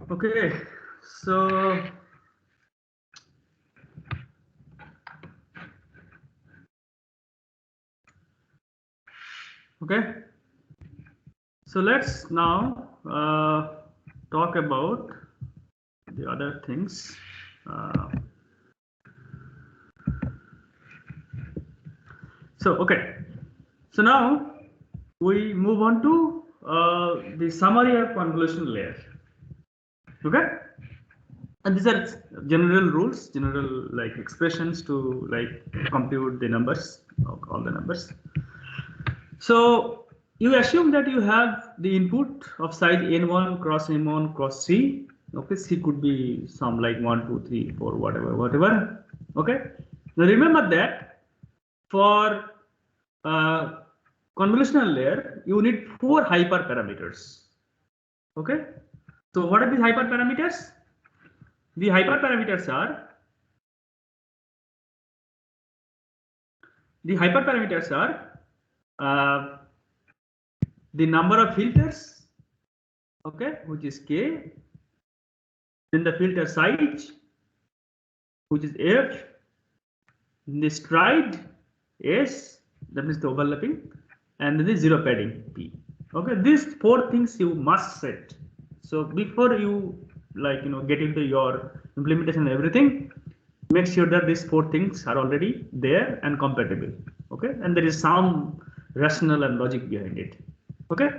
Okay, so let's now talk about the other things. So now we move on to the summary of convolutional layer. Okay, and these are general rules, general like expressions to like compute the numbers, all the numbers. So you assume that you have the input of size n1 cross m1 cross c. Okay, c could be some like 1, 2, 3, 4, whatever. Okay, now remember that for convolutional layer you need 4 hyperparameters. Okay, so what are these hyperparameters? The hyperparameters are the number of filters, okay, which is k, then the filter size, which is f, the stride s, that means the overlapping, and the zero padding p. Okay, these 4 things you must set. So before you get into your implementation and everything, make sure that these 4 things are already there and compatible. Okay, and there is some rational and logic behind it. Okay,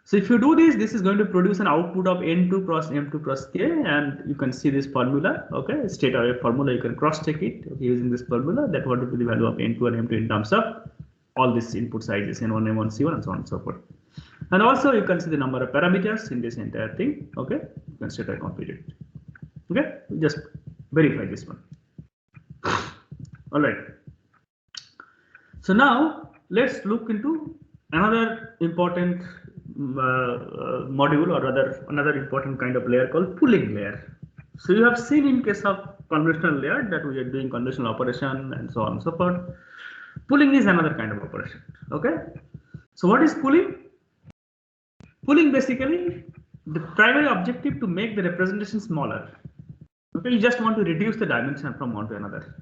so if you do this, this is going to produce an output of n2 cross m2 cross k, and you can see this formula. Okay, state array formula, you can cross check it using this formula, that what would be the value of n2 and m2 in terms of all these input sizes n1, m1, c1, and so on and so forth. And also you can see the number of parameters in this entire thing. Okay, you can set and compute it. Okay, just verify this one. All right. So now let's look into another important module, or rather another important kind of layer called pooling layer. So you have seen in case of convolutional layer that we are doing convolutional operation and so on and so forth. Pooling is another kind of operation. Okay. So what is pooling? Pooling basically the primary objective to make the representation smaller. Okay, you just want to reduce the dimension from one to another.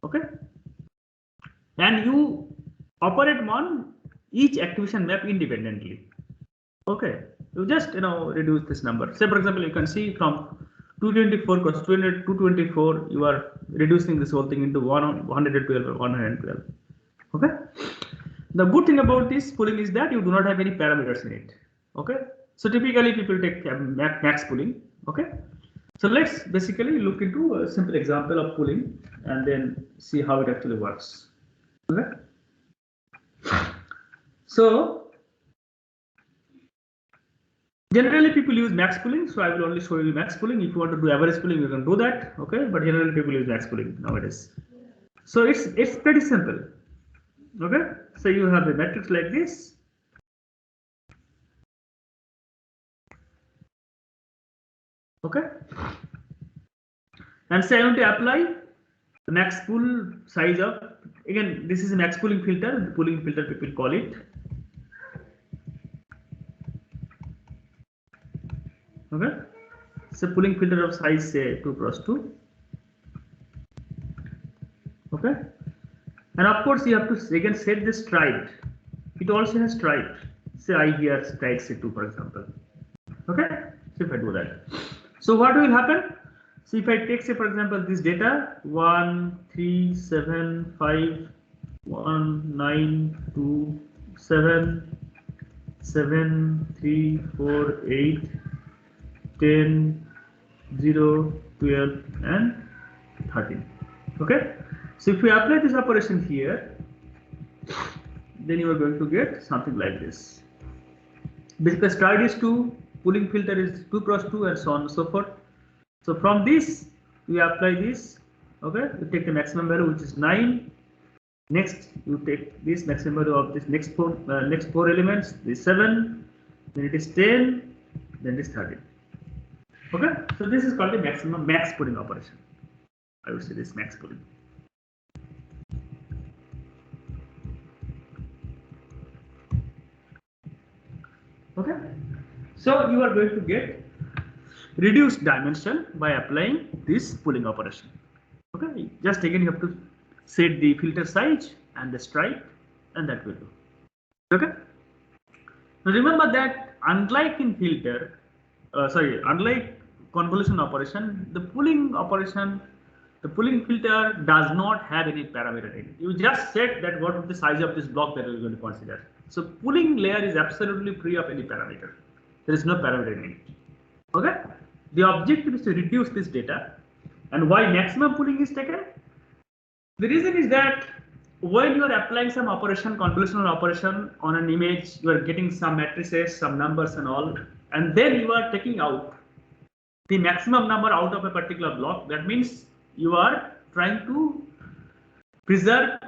Okay, and you operate on each activation map independently. Okay, you just reduce this number. Say for example, you can see from 224 cross 224, you are reducing this whole thing into 112 or 112. Okay, the good thing about this pooling is that you do not have any parameters in it. Okay, so typically people take max pooling. Okay, so let's basically look into a simple example of pooling and then see how it actually works. Okay, so generally people use max pooling, so I will only show you max pooling. If you want to do average pooling, you can do that. Okay, but generally people use max pooling nowadays. So it's pretty simple. Okay, so you have a matrix like this. Okay, and say I want to apply the max pool size of, again this is a max pooling filter, the pooling filter people call it. Okay, so pooling filter of size say 2 cross 2. Okay, and of course you have to again set the stride. It also has stride. Say I here stride say 2 for example. Okay, so if I do that, so what will happen? So if I take say for example this data 1 3 7 5 1 9 2 7 7 3 4 8 10 0 12 and 13. Okay, so if we apply this operation here, then you are going to get something like this. Basically stride is 2, pooling filter is 2 cross 2, and so on and so forth. So from this we apply this. Okay, you take the maximum value which is 9. Next you take this maximum value of this next four elements, this 7, then it is 10, then it is 13. Okay, so this is called the max pooling operation. I would say this max pooling. Okay, so you are going to get reduce dimension by applying this pooling operation. Okay, just again you have to set the filter size and the stripe, and that will do. Okay. Now remember that unlike in filter, unlike convolution operation, the pooling operation, the pooling filter does not have any parameter in it. You just set that what is the size of this block that you are going to consider. So pooling layer is absolutely free of any parameter. There is no parameter in it. Okay. The objective is to reduce this data, and why maximum pooling is taken? The reason is that when you are applying some operation, convolutional operation on an image, you are getting some matrices, some numbers and all, and then you are taking out the maximum number out of a particular block. That means you are trying to preserve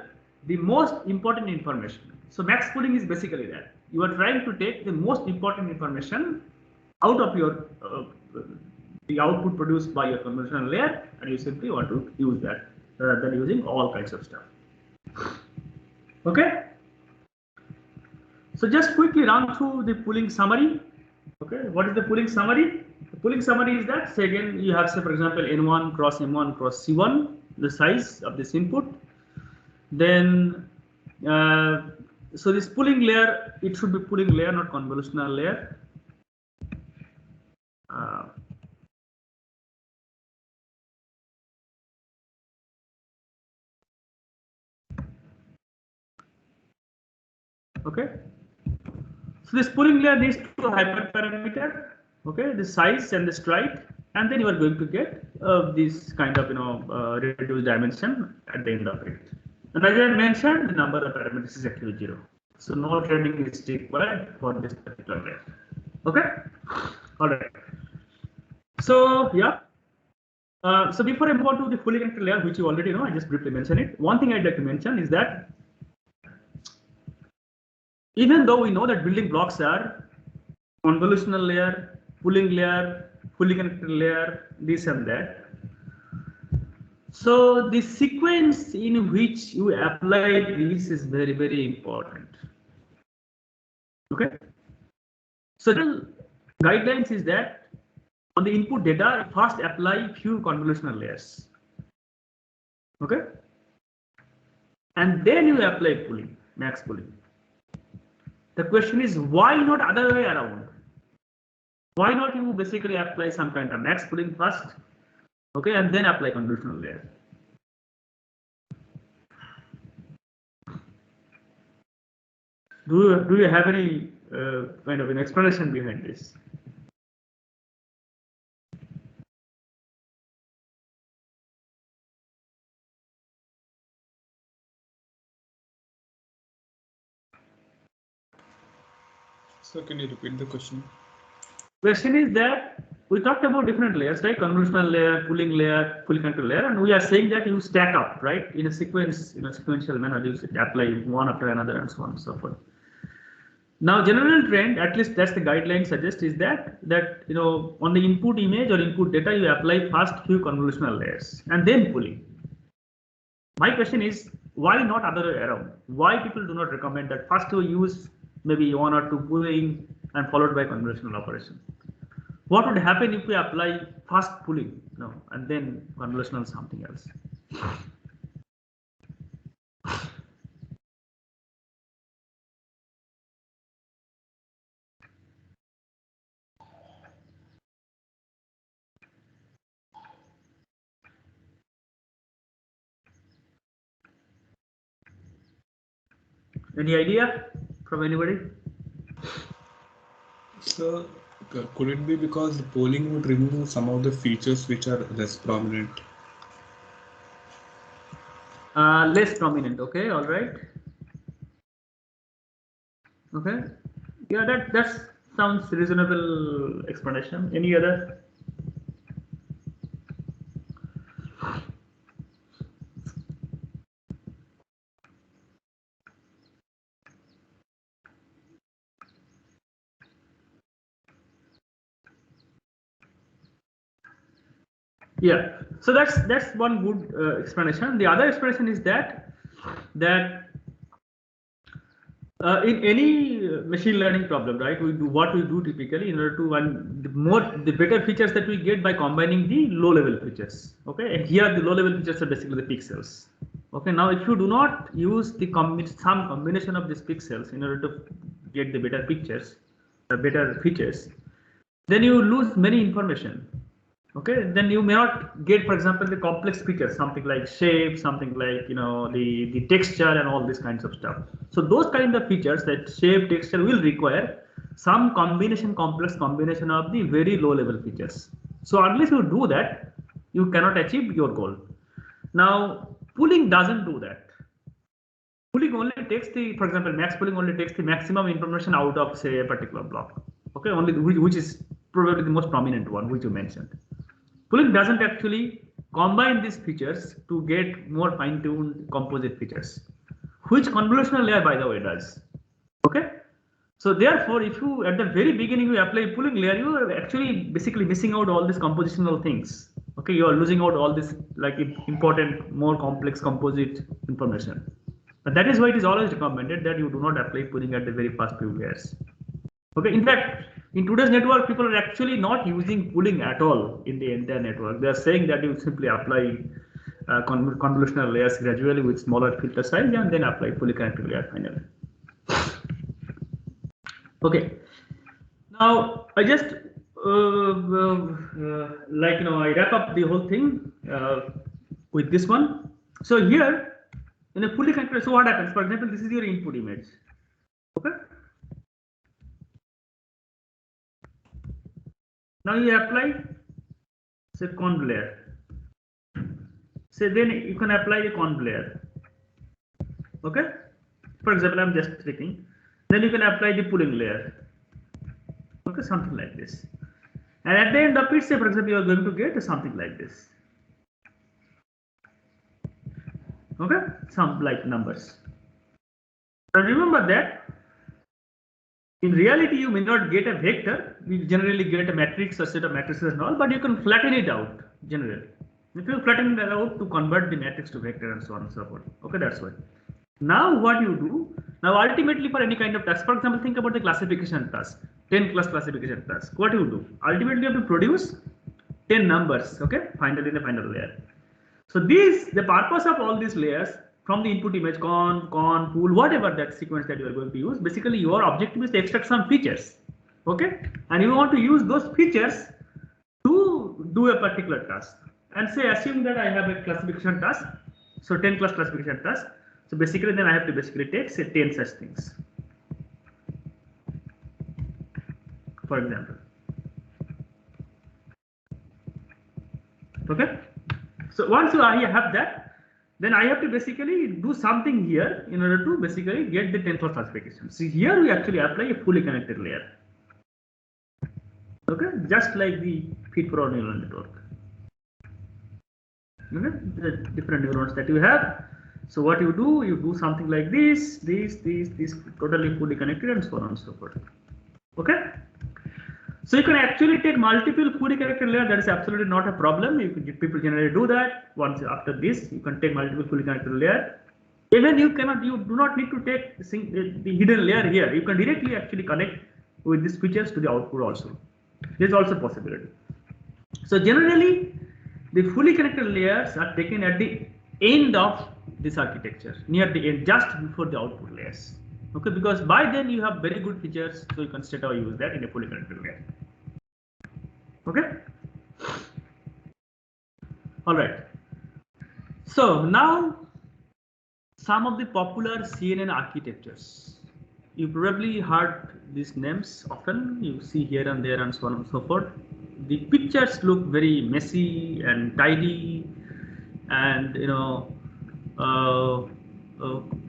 the most important information. So max pooling is basically that. You are trying to take the most important information out of your the output produced by your convolutional layer, and you simply want to use that rather than using all kinds of stuff. Okay. So just quickly run through the pooling summary. Okay, what is the pooling summary? The pooling summary is that, say again, you have, say, for example, N1 cross M1 cross C1, the size of this input. Then, so this pooling layer, it should be pooling layer, not convolutional layer. Okay. So this pooling layer needs to hyperparameter. Okay, the size and the stripe, and then you are going to get this kind of reduced dimension at the end of it. And as I mentioned, the number of parameters is actually 0. So no training is required for this particular layer. Okay, all right. So yeah. So before I move on to the fully connected layer, which you already know, I just briefly mentioned it. One thing I'd like to mention is that even though we know that building blocks are convolutional layer, pooling layer, fully connected layer, this and that. So the sequence in which you apply this is very, very important. Okay. So the guidelines is that on the input data, first apply few convolutional layers. Okay. And then you apply pooling, max pooling. The question is, why not other way around? Why not you basically apply some kind of max pooling first, okay, and then apply convolutional layer? Do you have any kind of an explanation behind this? So can you repeat the question? Question is that we talked about different layers, right? Convolutional layer, pooling layer, fully connected layer, and we are saying that you stack up, right? In a sequence, in a sequential manner, you apply one after another and so on and so forth. Now, general trend, at least that's the guideline suggests, is that on the input image or input data, you apply first few convolutional layers and then pooling. My question is, why not other way around? Why people do not recommend that first you use maybe one or two pooling and followed by convolutional operation? What would happen if we apply first pooling, and then convolutional something else? Any idea from anybody? So could it be because the pooling would remove some of the features which are less prominent? Less prominent. Okay, all right. Okay, yeah, that sounds reasonable explanation. Any other? Yeah, so that's one good explanation. The other explanation is that In any machine learning problem, right? We do what we do typically in order to the better features that we get by combining the low-level features. Okay, and here the low-level features are basically the pixels. Okay, now if you do not use the some combination of these pixels in order to get the better pictures, better features, then you lose many information. Okay, then you may not get, for example, the complex features, something like shape, something like the texture and all these kinds of stuff. So those kind of features, that shape, texture, will require some complex combination of the very low level features. So unless you do that, you cannot achieve your goal. Now pooling doesn't do that. Pooling only takes for example, max pooling only takes the maximum information out of, say, a particular block. Okay, only which is probably the most prominent one, which you mentioned. Pooling doesn't actually combine these features to get more fine-tuned composite features, which convolutional layer, by the way, does. Okay, so therefore, if you at the very beginning you apply pooling layer, you are actually basically missing out all these compositional things. Okay, you are losing out all this like important, more complex composite information. And that is why it is always recommended that you do not apply pooling at the very first few layers. Okay, in fact, in today's network, people are actually not using pooling at all in the entire network. They are saying that you simply apply convolutional layers gradually with smaller filter size and then apply fully connected layer finally. Okay, now I just I wrap up the whole thing with this one. So here in a fully connected, so what happens? For example, this is your input image. Okay. Now you apply, say, conv layer. Say then you can apply the conv layer. Okay. For example, I'm just clicking. Then you can apply the pooling layer. Okay, something like this. And at the end of it, say, for example, you are going to get something like this. Okay, some like numbers. Now remember that in reality, you may not get a vector. You generally get a matrix or set of matrices and all, but you can flatten it out generally. If you flatten it out to convert the matrix to vector and so on and so forth. Okay, that's why. Now what you do, now ultimately for any kind of task, for example, think about the classification task, 10 plus classification task. What you do? Ultimately you have to produce 10 numbers, okay, finally in the final layer. So the purpose of all these layers, from the input image, con, pool, whatever that sequence that you are going to use, basically your objective is to extract some features, okay, and you want to use those features to do a particular task. And say, assume that I have a classification task, so 10 plus classification task. So basically, then I have to basically take, say, 10 such things, for example. Okay. So once I have that, then I have to basically do something here in order to basically get the 10th classification. See, here we actually apply a fully connected layer. Okay, just like the feed-forward neural network. Okay, the different neurons that you have. So what you do something like this, totally fully connected and so on and so forth. Okay. So you can actually take multiple fully connected layers. That is absolutely not a problem. People generally do that. Once after this, you can take multiple fully connected layers. Even you do not need to take the hidden layer here. You can directly actually connect with these features to the output also. There is also a possibility. So generally, the fully connected layers are taken at the end of this architecture, near the end, just before the output layers. Okay, because by then you have very good features, so you can straight away use that in a fully connected layer. Okay. All right. So now some of the popular CNN architectures. You probably heard these names often. You see here and there and so on and so forth. The pictures look very messy and tidy, and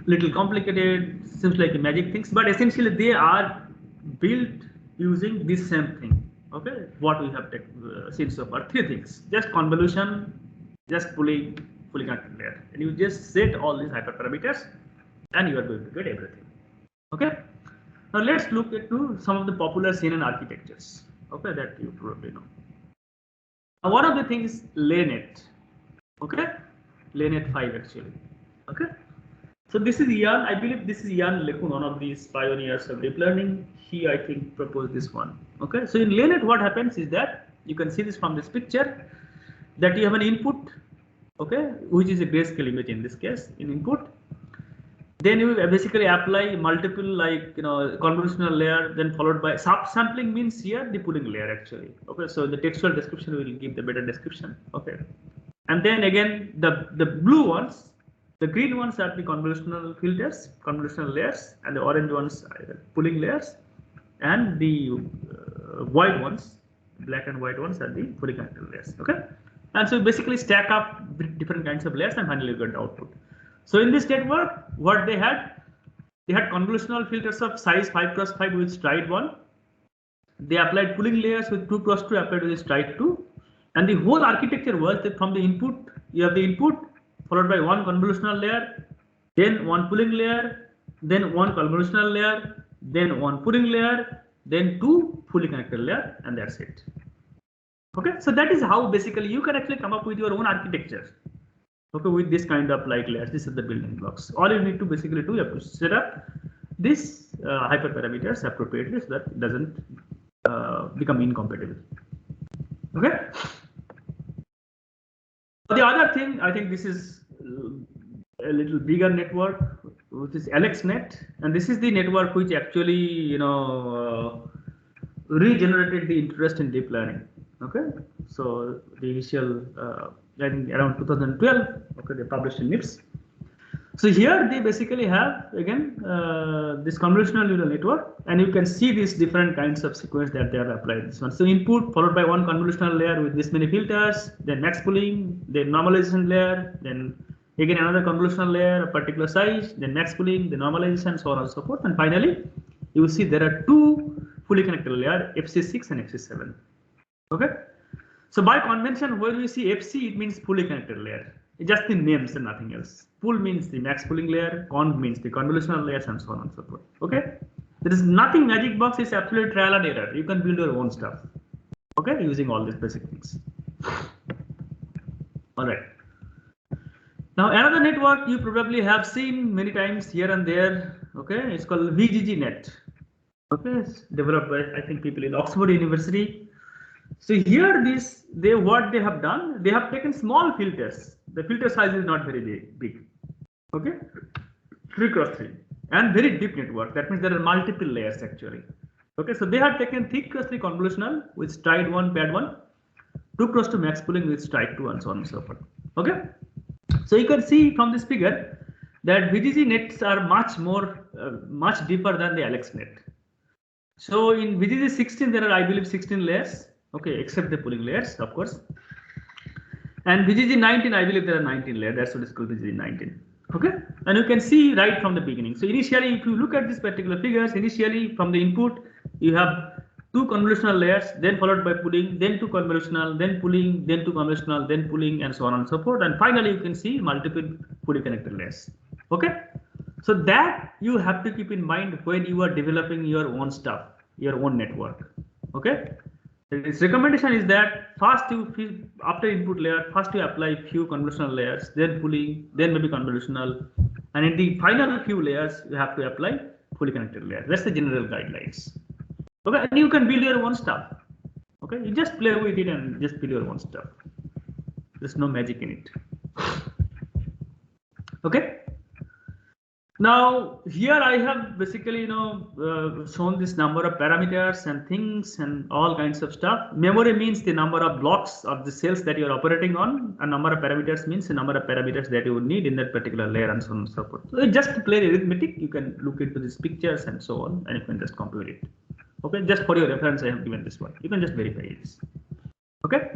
little complicated. Seems like magic things, but essentially they are built using this same thing. Okay, what we have seen so far, three things: just convolution, just fully connected layer, and you just set all these hyperparameters, and you are going to get everything. Okay. Now let's look into some of the popular CNN architectures. Okay, that you probably know. Now one of the things is LayNet. Okay, LayNet 5 actually. Okay. So this is Ian, I believe this is Ian LeCun, one of these pioneers of deep learning. He, I think, proposed this one. Okay, so in LeNet, what happens is that you can see this from this picture, that you have an input, okay, which is a grayscale image in this case, in input. Then you basically apply multiple, like, convolutional layer, then followed by subsampling means here the pooling layer actually. Okay, so the textual description will give the better description. Okay, and then again the blue ones, the green ones are the convolutional filters, convolutional layers, and the orange ones are the pooling layers, and the white ones, black and white ones, are the fully connected layers. Okay, and so basically stack up different kinds of layers and finally you get the output. So in this network, what they had convolutional filters of size 5x5 with stride 1. They applied pooling layers with 2x2 applied with stride 2. And the whole architecture was that from the input, you have the input followed by one convolutional layer, then one pooling layer, then one convolutional layer, then one pooling layer, then two fully connected layer, and that's it. Okay, so that is how basically you can actually come up with your own architecture. Okay, with this kind of like layers, this is the building blocks. All you need to basically do, you have to set up this hyperparameters appropriately so that it doesn't become incompatible. Okay. The other thing, I think this is a little bigger network, which is AlexNet, and this is the network which actually regenerated the interest in deep learning. Okay, so the initial I think around 2012, okay, they published in NIPS. So here they basically have again this convolutional neural network, and you can see these different kinds of sequence that they have applied. This one, so input followed by one convolutional layer with this many filters, then max pooling, then normalization layer, then again another convolutional layer, a particular size, then max pooling, the normalization, so on and so forth, and finally you will see there are two fully connected layers, FC6 and FC7. Okay. So by convention, when we see FC, it means fully connected layer. It's just the names and nothing else. Pool means the max pooling layer, conv means the convolutional layers, and so on and so forth. Okay, there is nothing magic box. It's absolute trial and error. You can build your own stuff. Okay, using all these basic things. All right. Now another network you probably have seen many times here and there. Okay, it's called VGGNet. Okay, it's developed by I think people in Oxford University. So here what they have done, they have taken small filters. The filter size is not very big. Okay, 3x3 and very deep network. That means there are multiple layers actually. Okay, so they have taken 3x3 convolutional with stride 1, pad 1, 2x2 max pooling with stride 2, and so on and so forth. Okay, so you can see from this figure that VGG nets are much deeper than the AlexNet. So in VGG 16 there are I believe 16 layers. Okay, except the pooling layers, of course. And VGG 19, I believe there are 19 layers. That's what is called VGG 19. Okay, and you can see right from the beginning. So initially, if you look at these particular figures, initially from the input, you have two convolutional layers, then followed by pooling, then two convolutional, then pooling, then two convolutional, then pooling, and so on and so forth. And finally, you can see multiple fully connected layers. Okay, so that you have to keep in mind when you are developing your own stuff, your own network. Okay. Its recommendation is that first after input layer, first you apply few convolutional layers, then pooling, then maybe convolutional, and in the final few layers you have to apply fully connected layer. That's the general guidelines. Okay, and you can build your own stuff. Okay, you just play with it and just build your own stuff. There's no magic in it. Okay. Now here I have basically shown this number of parameters and things and all kinds of stuff. Memory means the number of blocks of the cells that you are operating on, and number of parameters means the number of parameters that you would need in that particular layer, and so on and so forth. So just to play arithmetic, you can look into these pictures and so on, and you can just compute it. Okay, just for your reference, I have given this one. You can just verify this. Okay.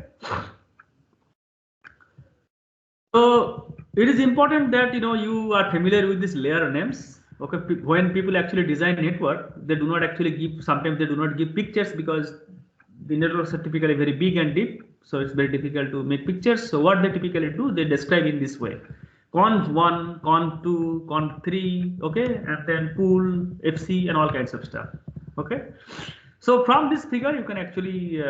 So it is important that you are familiar with these layer names. Okay, when people actually design network, they do not actually give. Sometimes they do not give pictures because the networks are typically very big and deep, so it's very difficult to make pictures. So what they typically do, they describe in this way: conv1, conv2, conv3. Okay, and then pool, FC, and all kinds of stuff. Okay. So from this figure, you can actually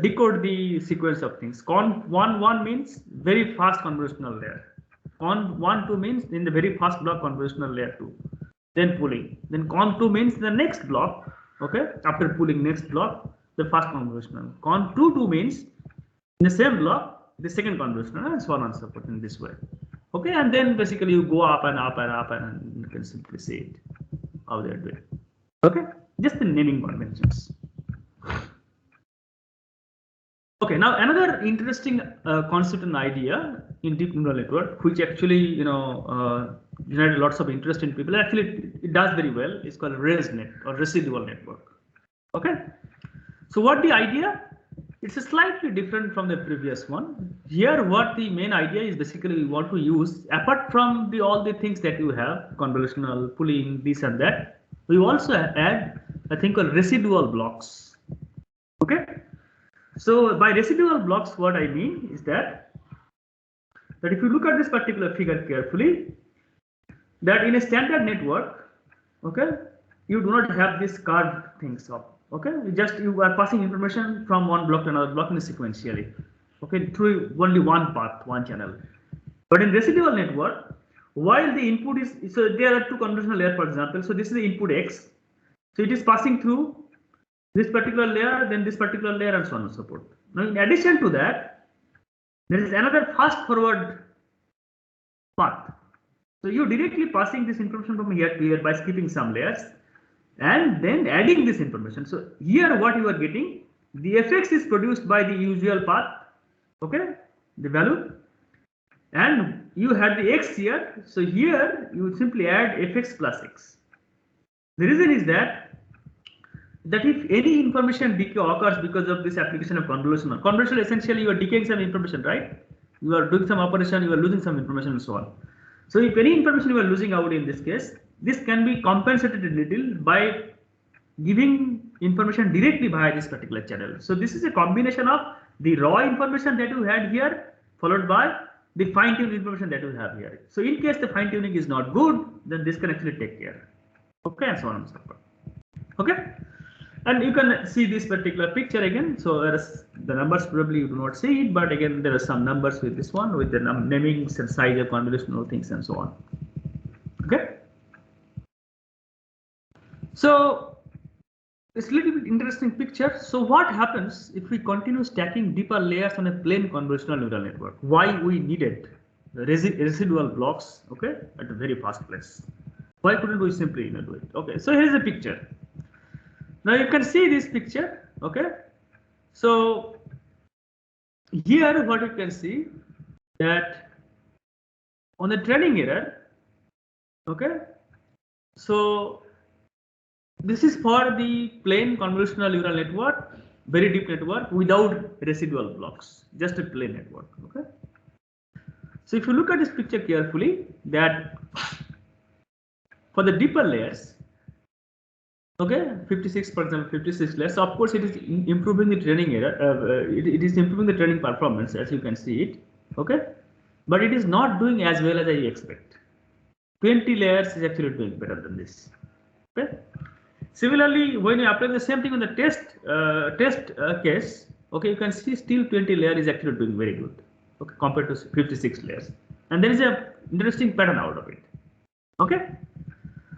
decode the sequence of things. Conv11 means very fast convolutional layer. Con1 2 means in the very first block convolutional layer 2, then pooling. Then Con2 means the next block, okay, after pooling next block, the first convolutional. Con2 means in the same block, the second convolutional, and so on and so forth in this way. Okay, and then basically you go up and up and up, and you can simply see it how they're doing. Okay, just the naming conventions. Okay, now another interesting concept and idea in deep neural network, which actually generated lots of interest in people. Actually, it does very well. It's called ResNet or residual network. Okay, so what the idea? It's slightly different from the previous one. Here, what the main idea is basically we want to use, apart from all the things that you have, convolutional, pooling, this and that, we also add a thing called residual blocks. Okay. So by residual blocks, what I mean is that if you look at this particular figure carefully, that in a standard network, okay, you do not have these carved things up. Okay, you are passing information from one block to another block sequentially. Okay, through only one path, one channel. But in residual network, while the input is, so there are two convolutional layers, for example. So this is the input X. So it is passing through this particular layer, then this particular layer, and so on and so forth. Now, in addition to that, there is another fast forward path. So you're directly passing this information from here to here by skipping some layers and then adding this information. So here what you are getting, the fx is produced by the usual path, okay, the value, and you had the x here. So here you simply add fx plus x. The reason is that if any information decay occurs because of this application of convolution, essentially you are decaying some information, right? You are doing some operation, you are losing some information and so on. So if any information you are losing out in this case, this can be compensated a little by giving information directly via this particular channel. So this is a combination of the raw information that you had here followed by the fine-tuned information that you have here. So in case the fine-tuning is not good, then this can actually take care. Okay, and so on and so forth. Okay. And you can see this particular picture again. So there is the numbers, probably you do not see it, but again there are some numbers with this one, with the namings and size of convolutional things and so on. Okay. So it's a little bit interesting picture. So what happens if we continue stacking deeper layers on a plain convolutional neural network? Why we needed residual blocks, okay, at the very first place? Why couldn't we simply do it? Okay, so here's a picture. Now you can see this picture, okay. So here what you can see that on the training error, okay. So this is for the plain convolutional neural network, very deep network without residual blocks, just a plain network, okay. So if you look at this picture carefully, that for the deeper layers, okay, 56, for example, 56 layers. So of course, it is improving the training error. It is improving the training performance, as you can see it. Okay, but it is not doing as well as I expect. 20 layers is actually doing better than this. Okay. Similarly, when you apply the same thing on the test case, okay, you can see still 20 layer is actually doing very good. Okay, compared to 56 layers, and there is a interesting pattern out of it. Okay,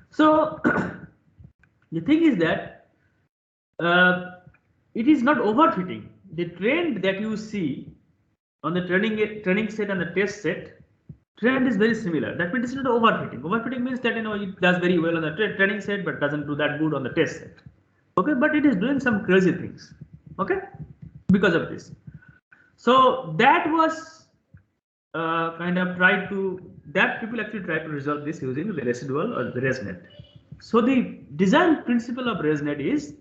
so. The thing is that it is not overfitting. The trend that you see on the training set and the test set, trend is very similar. That means it's not overfitting. Overfitting means that it does very well on the training set but doesn't do that good on the test set. Okay, but it is doing some crazy things. Okay, because of this. So that was people actually try to resolve this using the residual or the ResNet. So the design principle of ResNet is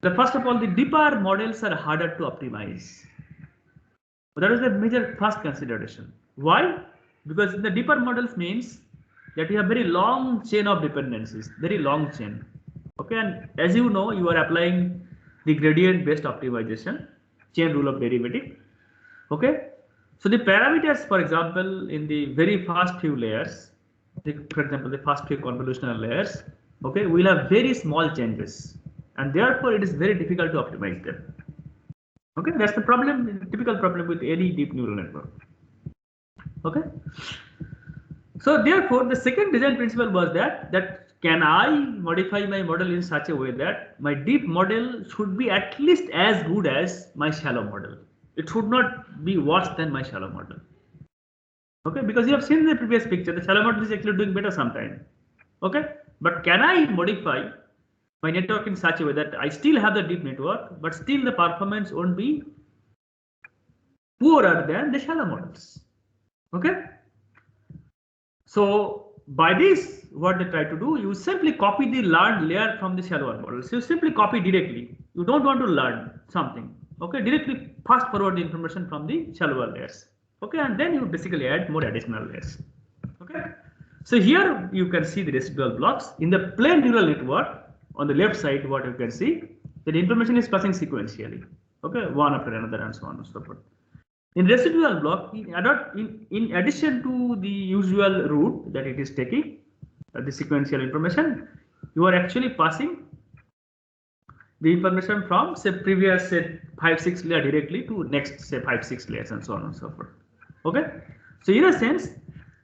that first of all, the deeper models are harder to optimize. That is the major first consideration. Why? Because the deeper models means that you have very long chain of dependencies, very long chain. Okay, and as you know, you are applying the gradient-based optimization, chain rule of derivative. Okay, so the parameters, for example, in the very first few layers, for example, the first few convolutional layers, okay, will have very small changes, and therefore it is very difficult to optimize them. Okay, that's the problem, typical problem with any deep neural network. Okay, So therefore, the second design principle was that can I modify my model in such a way that my deep model should be at least as good as my shallow model. It should not be worse than my shallow model. Okay, because you have seen the previous picture, the shallow model is actually doing better sometimes. Okay, but can I modify my network in such a way that I still have the deep network, but still the performance won't be poorer than the shallow models. Okay. So by this, what they try to do, you simply copy the learned layer from the shallower models. You simply copy directly. You don't want to learn something. Okay, directly fast forward the information from the shallower layers. Okay, and then you basically add more additional layers. Okay, so here you can see the residual blocks in the plain neural network. On the left side, what you can see, that information is passing sequentially. Okay, one after another, and so on and so forth. In residual block, in addition to the usual route that it is taking, the sequential information, you are actually passing the information from say previous say 5-6 layer directly to next say 5-6 layers and so on and so forth. Okay, so in a sense,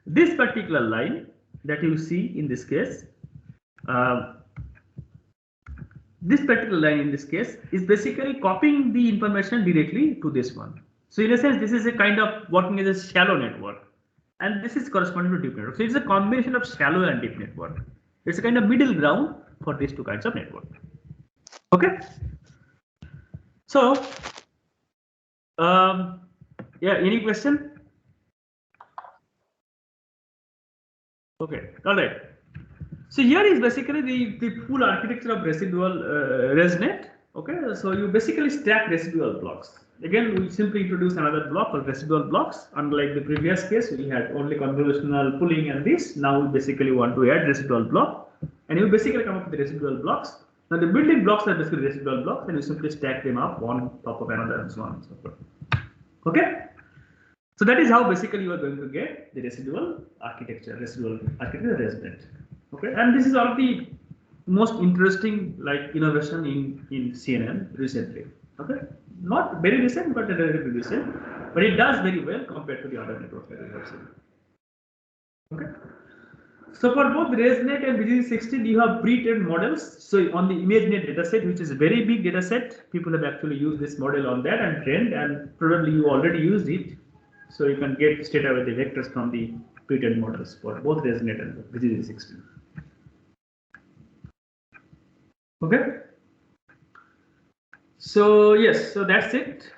this particular line that you see in this case, is basically copying the information directly to this one. So in a sense, this is a kind of working as a shallow network, and this is corresponding to deep network. So it's a combination of shallow and deep network. It's a kind of middle ground for these two kinds of network. Okay. So, yeah, any question? Okay, all right. So here is basically the full architecture of residual ResNet. Okay, so you basically stack residual blocks. Again, we simply introduce another block called residual blocks. Unlike the previous case, we had only convolutional pooling and this. Now we basically want to add residual block, and you basically come up with the residual blocks. Now the building blocks are basically residual blocks, and you simply stack them up one top of another and so on and so forth. Okay. So that is how basically you are going to get the residual architecture ResNet. Okay, and this is one of the most interesting like innovation in CNN recently. Okay, not very recent, but relatively recent, but it does very well compared to the other networks that we have seen. Okay. So for both ResNet and BGP16, you have pre-trained models. So on the ImageNet dataset, which is a very big dataset, people have actually used this model on that and trained, and probably you already used it. So you can get straight away the vectors from the pre-trained models for both ResNet and BGP16. Okay. So yes, so that's it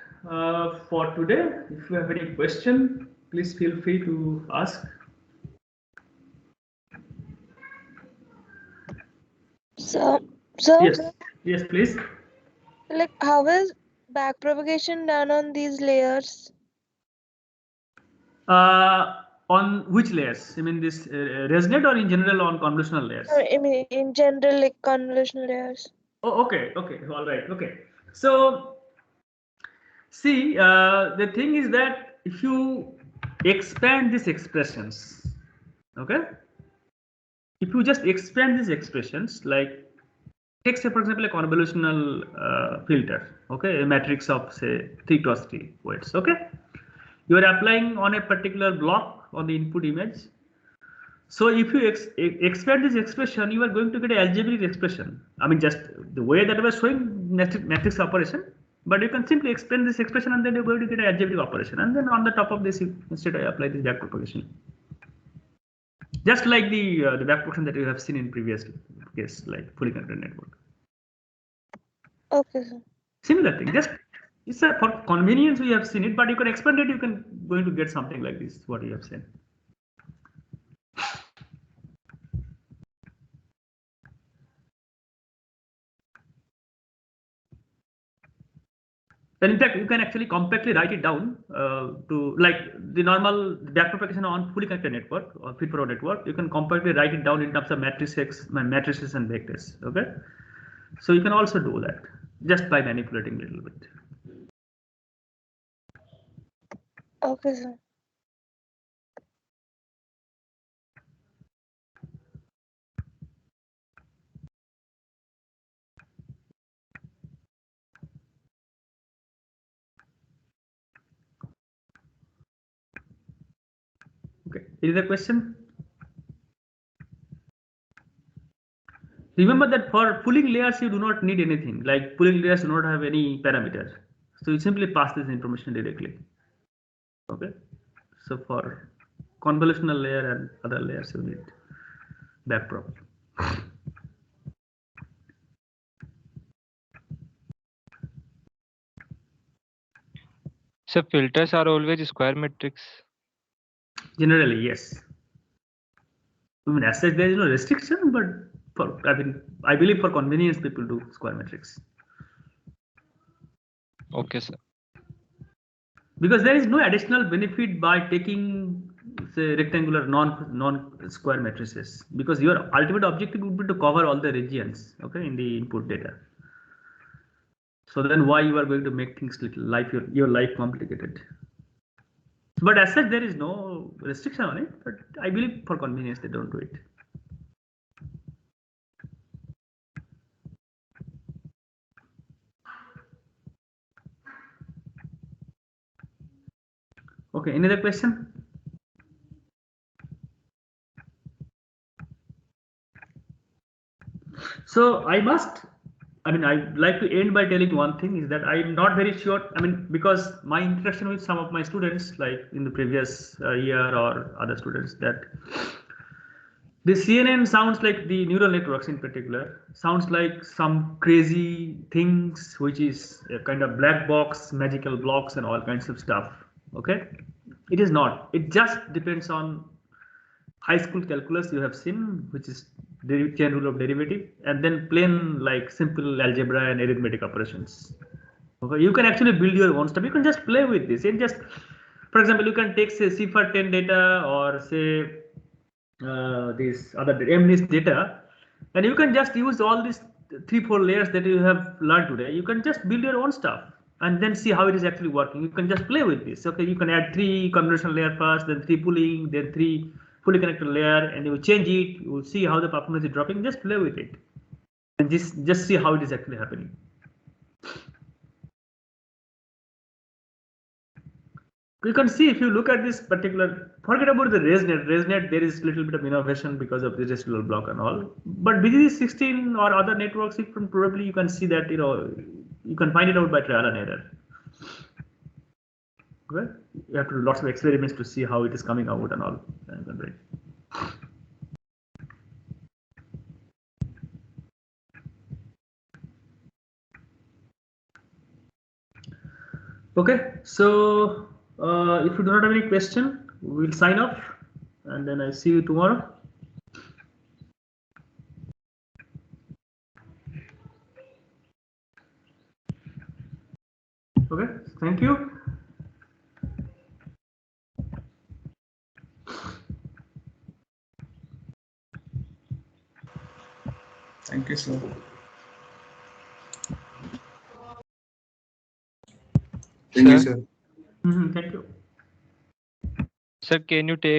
for today. If you have any question, please feel free to ask. So, Yes, please. like, how is backpropagation done on these layers? On which layers? I mean, this ResNet or in general on convolutional layers? I mean, in general, like convolutional layers. Oh, okay, all right, okay. So, see, the thing is that if you expand these expressions, okay, if you just expand these expressions, like take say for example a convolutional filter, okay, a matrix of say 3x3 weights, okay, you are applying on a particular block on the input image. So if you expand this expression, you are going to get an algebraic expression. I mean, just the way that I was showing matrix operation, but you can simply expand this expression and then you're going to get an algebraic operation. And then on the top of this, instead I apply this backpropagation. Just like the backpropagation that you have seen in previous case, like fully connected network. Okay, sir. Similar thing, just it's a, for convenience we have seen it, but you can expand it, you can going to get something like this, what you have seen. And in fact, you can actually compactly write it down to like the normal backpropagation on fully connected network or feed-forward network. You can compactly write it down in terms of matrices and vectors. Okay, so you can also do that just by manipulating a little bit. Okay, sir. Okay, any other question? Remember that for pooling layers, you do not need anything. Like pooling layers do not have any parameter. So you simply pass this information directly. Okay. So for convolutional layer and other layers, you need backprop. So filters are always square matrix. Generally, yes. I mean, as such, there is no restriction, but I believe for convenience, people do square matrix. Okay, sir. Because there is no additional benefit by taking, say, rectangular non-square matrices, because your ultimate objective would be to cover all the regions, okay, in the input data. So then why you are going to make things your life complicated? But as such, there is no restriction on it, but I believe for convenience, they don't do it. Okay, any other question? So I'd like to end by telling one thing is that I'm not very sure. I mean, because my interaction with some of my students, like in the previous year or other students, that the CNN sounds like the neural networks in particular, sounds like some crazy things, which is a kind of black box, magical blocks and all kinds of stuff. Okay. It is not. It just depends on high school calculus you have seen, which is the chain rule of derivative, and then plain like simple algebra and arithmetic operations. Okay, you can actually build your own stuff. You can just play with this and just, for example, you can take say CIFAR 10 data or say this other MNIST data, and you can just use all these 3-4 layers that you have learned today. You can just build your own stuff and then see how it is actually working. You can just play with this. Okay, you can add 3 convolutional layer first, then 3 pooling, then 3 fully connected layer, and you will change it. You will see how the performance is dropping. Just play with it and just see how it is actually happening. You can see if you look at this particular, forget about the ResNet, there is a little bit of innovation because of the residual block and all. But BGP16 or other networks, probably you can see that, you can find it out by trial and error. Okay? You have to do lots of experiments to see how it is coming out and all. Okay, so if you do not have any question, we'll sign off and then I see you tomorrow. Okay, thank you. Thank you, sir. Thank you, sir. Thank you. Sir, can you take